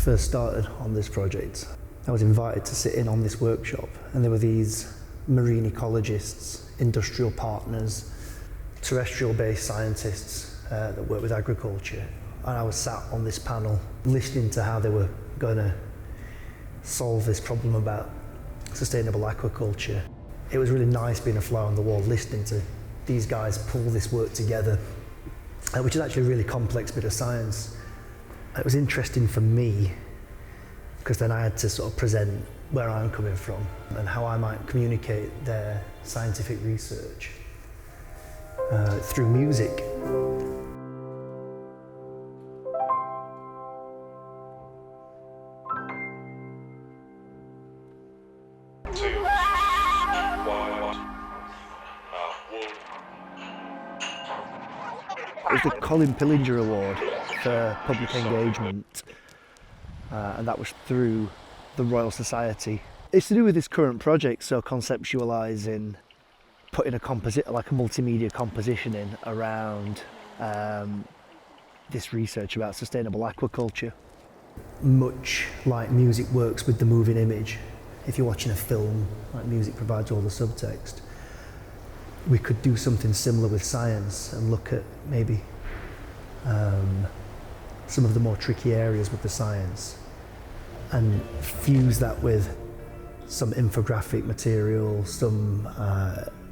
first started on this project, I was invited to sit in on this workshop, and there were these marine ecologists, industrial partners, terrestrial-based scientists that work with agriculture, and I was sat on this panel listening to how they were going to solve this problem about sustainable aquaculture. It was really nice being a fly on the wall, listening to these guys pull this work together, which is actually a really complex bit of science. It was interesting for me because then I had to sort of present where I'm coming from and how I might communicate their scientific research through music. It was the Colin Pillinger Award for public engagement, and that was through the Royal Society. It's to do with this current project, so conceptualising, putting a multimedia composition in around this research about sustainable aquaculture. Much like music works with the moving image, if you're watching a film, like music provides all the subtext, we could do something similar with science and look at maybe some of the more tricky areas with the science and fuse that with some infographic material, some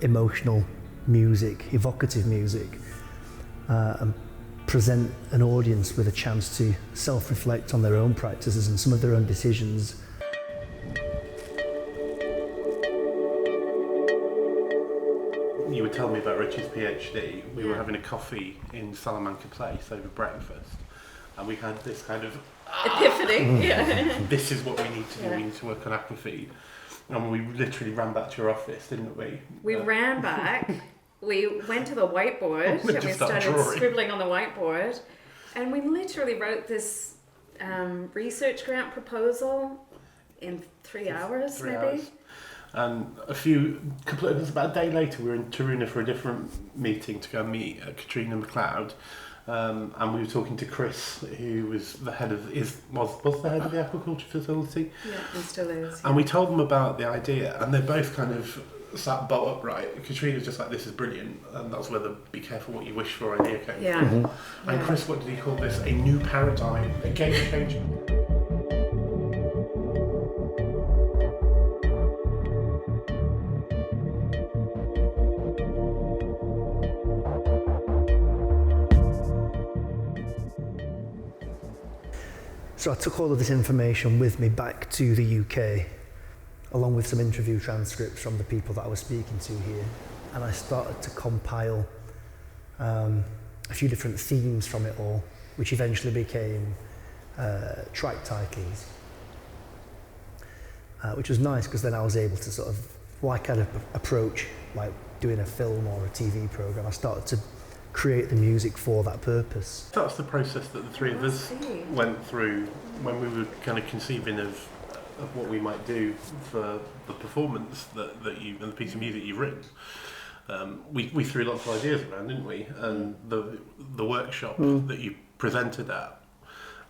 emotional music, evocative music, and present an audience with a chance to self-reflect on their own practices and some of their own decisions. You were telling me about Richie's PhD. We were having a coffee in Salamanca Place over breakfast, and we had this kind of epiphany. This is what we need to do. We need to work on aquafeed, and we literally ran back to your office, didn't we? We ran back. We went to the whiteboard and we started scribbling on the whiteboard, and we literally wrote this research grant proposal in 3 hours, maybe. And it was about a day later, we were in Taruna for a different meeting to go and meet Katrina McLeod, and we were talking to Chris, who was the head of was the head of the aquaculture facility. Yeah, and still is. And we told them about the idea, and they both kind of sat bolt upright. Katrina was just like, "This is brilliant," and that's where the "be careful what you wish for" idea came from. And Chris, what did he call this? A new paradigm, a game changer. So I took all of this information with me back to the UK, along with some interview transcripts from the people that I was speaking to here, and I started to compile a few different themes from it all, which eventually became track titles, which was nice because then I was able to sort of, like I'd approach like doing a film or a TV programme, I started to create the music for that purpose. That's the process that the three of us went through when we were kind of conceiving of what we might do for the performance that you and the piece of music you've written. We threw lots of ideas around, didn't we? And the workshop that you presented at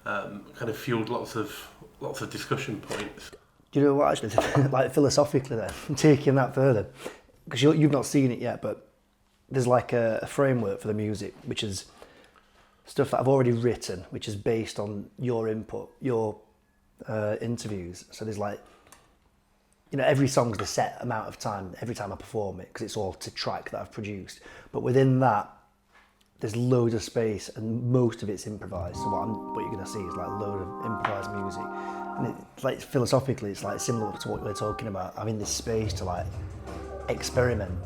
kind of fueled lots of discussion points. Do you know what, actually, like philosophically then, taking that further, because you've not seen it yet, but there's like a framework for the music, which is stuff that I've already written, which is based on your input, your interviews. So there's like, every song's the set amount of time every time I perform it, because it's all to track that I've produced. But within that, there's loads of space, and most of it's improvised. So what you're going to see is like a load of improvised music, and it's like philosophically, it's like similar to what we're talking about, having this space to like experiment.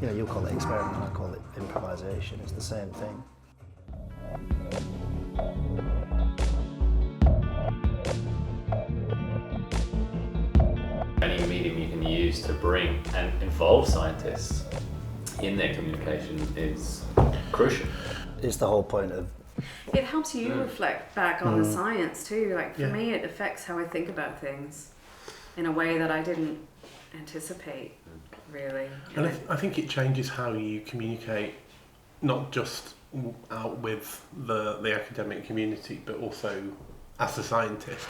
You'll call it experiment, I call it improvisation. It's the same thing. Any medium you can use to bring and involve scientists in their communication is crucial. It's the whole point of... It helps you reflect back on the science too. Like for me, it affects how I think about things in a way that I didn't anticipate. Really. And I think it changes how you communicate, not just out with the academic community, but also as a scientist.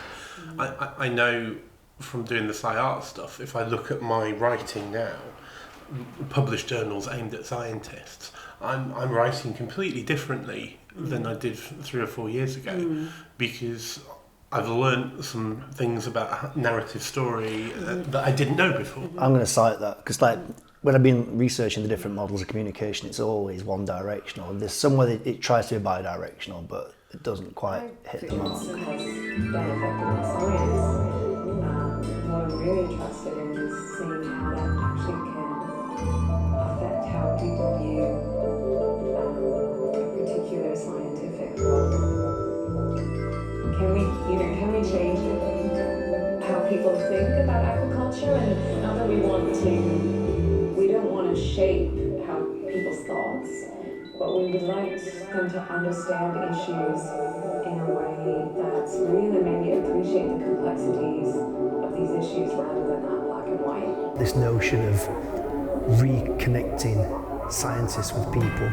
I know from doing the sci-art stuff, if I look at my writing now, published journals aimed at scientists, I'm writing completely differently than I did 3 or 4 years ago, because I've learned some things about narrative story that I didn't know before. I'm going to cite that because, like, when I've been researching the different models of communication, it's always one directional. There's somewhere that it tries to be bi-directional, but it doesn't quite hit the mark. Has been affected in science. What I'm really interested in is seeing how that actually can affect how people view a particular scientific problem. Can we change how people think about aquaculture? And it's not that we don't want to shape how people's thoughts, but we would like them to understand issues in a way that's really maybe appreciate the complexities of these issues rather than that black and white. This notion of reconnecting scientists with people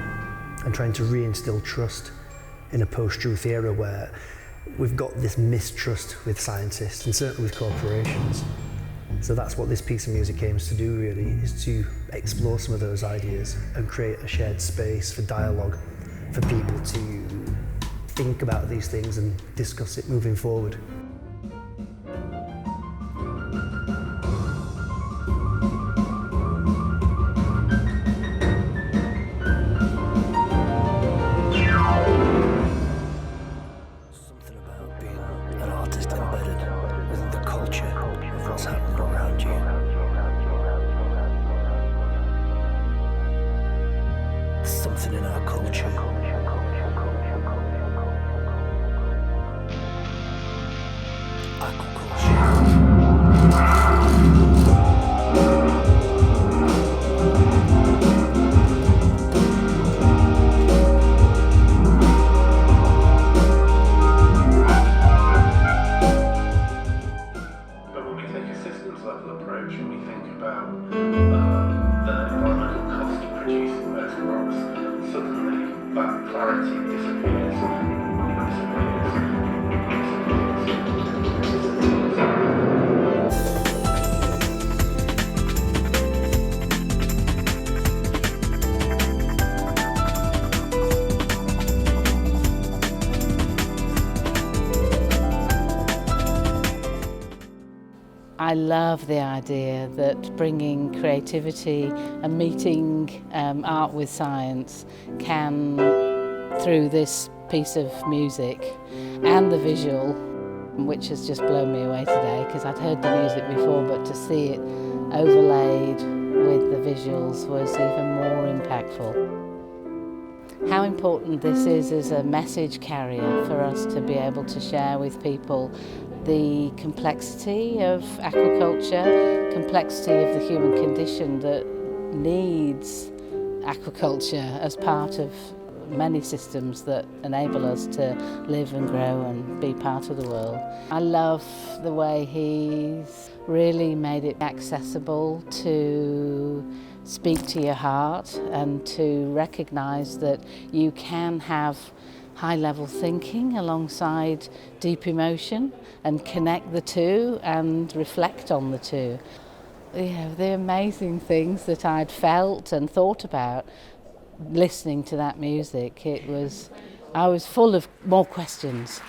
and trying to reinstill trust in a post-truth era where we've got this mistrust with scientists and certainly with corporations. So that's what this piece of music aims to do, really, is to explore some of those ideas and create a shared space for dialogue, for people to think about these things and discuss it moving forward. Something about being an artist embedded within the culture of what's happening around you. Something in our culture. But when we take a systems level approach and we think about the environmental cost of producing those crops, suddenly that clarity disappears. I love the idea that bringing creativity and meeting art with science can, through this piece of music and the visual, which has just blown me away today because I'd heard the music before, but to see it overlaid with the visuals was even more impactful. How important this is as a message carrier for us to be able to share with people the complexity of aquaculture, complexity of the human condition that needs aquaculture as part of many systems that enable us to live and grow and be part of the world. I love the way he's really made it accessible to speak to your heart and to recognise that you can have high-level thinking alongside deep emotion and connect the two and reflect on the two. You know, the amazing things that I'd felt and thought about listening to that music, I was full of more questions.